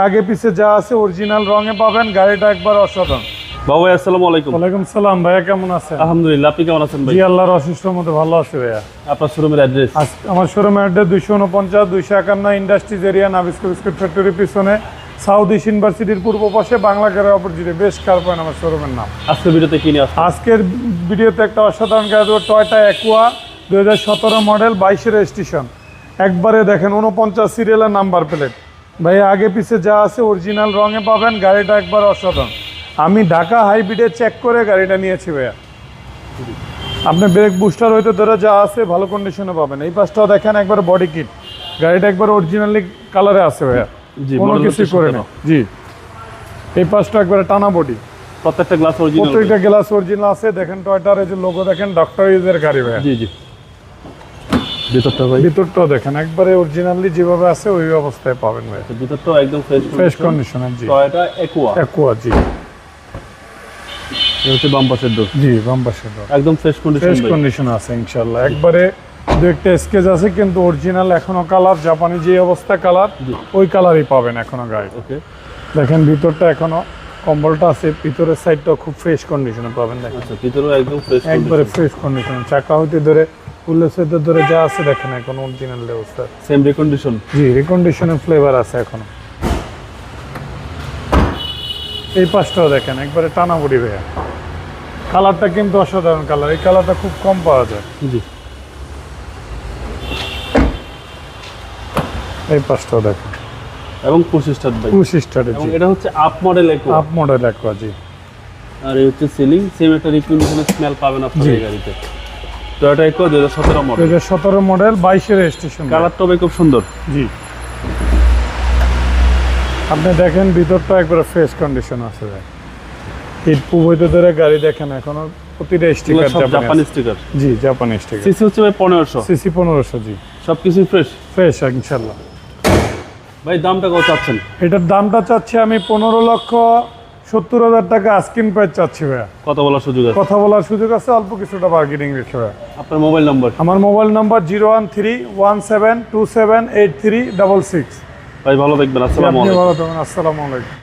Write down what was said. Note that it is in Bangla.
আগে পিছে যা আছে অরিজিনাল রঙে পাবেন। গাড়িটা একবার অসাধারণ। বাবু আসসালামু আলাইকুম। ওয়ালাইকুম সালাম। ভাইয়া কেমন আছেন? আলহামদুলিল্লাহ, আপনি কেমন আছেন ভাই? জি আল্লাহর অশেষ রহমতে ভালো আছি ভাইয়া। আপনার শোরুমের অ্যাড্রেস? আমার শোরুমের address 249 251 industries area, Nabisco biscuit ফ্যাক্টরির পিছনে, সাউথ ইস্ট ইউনিভার্সিটির পূর্ব পাশে, বাংলা গেটের অপোজিটে। বেশ কার পয়েন্ট আমার শোরুমের নাম। আজকের ভিডিওতে কি নিয়ে আসছেন? আজকের ভিডিওতে একটা অসাধারণ গাড়ি দেবো, টয়োটা অ্যাকুয়া 2017 মডেল, 22 রেজিস্ট্রেশন। একবারে দেখেন 49 সিরিয়ালের নাম্বার প্লেট। ভাইয়া আগে পিছে যা আছে অরিজিনাল রঙে পাবেন। গাড়িটা একবার অসাধারণ। আমি ঢাকা হাইব্রিডে চেক করে গাড়িটা নিয়েছি ভাইয়া। আপনি ব্রেক বুস্টার হইতে ধরে যা আছে ভালো কন্ডিশনে পাবেন। এই পাশটাও দেখেন একবার বডি কিট। গাড়িটা একবার অরিজিনালি কালারে আছে ভাইয়া, কোনো কিছু করে না। জি, এই পাশটা একবারে টানা বডি, প্রত্যেকটা গ্লাস অরিজিনাল, প্রত্যেকটা গ্লাস অরিজিনাল আছে। দেখেন টয়োটার এই যে লোগো দেখেন, ডক্টর ইউজের গাড়ি ভাইয়া। জি জি। ভিতরটা ভাই? ভিতরটাও দেখেন একবারে অরিজিনালি যেভাবে আছে ওই অবস্থায় পাবেন ভাই। ভিতরটাও একদম ফ্রেশ কন্ডিশনে। জি, টয়োটা অ্যাকুয়া। অ্যাকুয়া জি। এটা হচ্ছে বাম পাশের ডোর। জি, বাম পাশে একদম ফ্রেশ কন্ডিশন। ফ্রেশ কন্ডিশন আছে ইনশাআল্লাহ। একবারে দু একটা স্কেচ আছে কিন্তু অরিজিনাল এখনো কালার, জাপানি যে অবস্থা কালার ওই কালারই পাবেন এখনো গাড়ি। ওকে, দেখেন ভিতরটা এখনো কম্বলটা আছে, ভিতরের সাইডটাও খুব ফ্রেশ কন্ডিশনে পাবেন। দেখেন আচ্ছা, ভিতরেও একদম ফ্রেশ, একবারে ফ্রেশ কন্ডিশন। চাকা হইতে ধরে উল্লেসের ধরে যা আছে দেখেন এখন অরিজিনাল অবস্থা। Same recondition. জি, রিকন্ডিশনের ফ্লেভার আছে এখনো। এই পাশটাও দেখেন একবারে টানা বডি ভাইয়া। কালারটা কিন্তু অসাধারণ কালার, এই কালারটা খুব কম পাওয়া যায়। জি, এই পাশটাও দেখেন এবং পুশ স্টার্ট ভাই। পুশ স্টার্টে। এবং এটা হচ্ছে up model Aqua. Up model Aqua জি। আর এই হচ্ছে সিলিং, সেম একটা রিকন্ডিশনের স্মেল পাবেন আপনারা এই গাড়িতে। Toyota Aqua 2017 model. 2017 model, 22 registration. কালারটা ভাই খুব সুন্দর। জি, আপনি দেখেন ভিতরটা একবারে ফ্রেশ কন্ডিশন আছে ভাই। হিট প্রুফ হইতে ধরে গাড়ি দেখেন এখনো প্রতিটা স্টিকার জাপানি স্টিকার। জি, জাপানি স্টিকার। সিসি হচ্ছে ভাই 1500। সিসি 1500 জি। সবকিছু ফ্রেশ ফ্রেশ ইনশাআল্লাহ। ভাই দামটা কত চাচ্ছেন? এটার দামটা চাচ্ছি আমি 15,70,000 টাকা আস্কিং প্রাইস চাচ্ছি ভাইয়া। কথা বলার সুযোগ আছে? কথা বলার সুযোগ আছে, অল্প কিছুটা বার্গেনিং রেখে ভাইয়া। আপনার মোবাইল নাম্বার? আমার মোবাইল নাম্বার 01317278366। ভাই ভালো দেখবেন। আসসালামু আলাইকুম। আসসালামু আলাইকুম।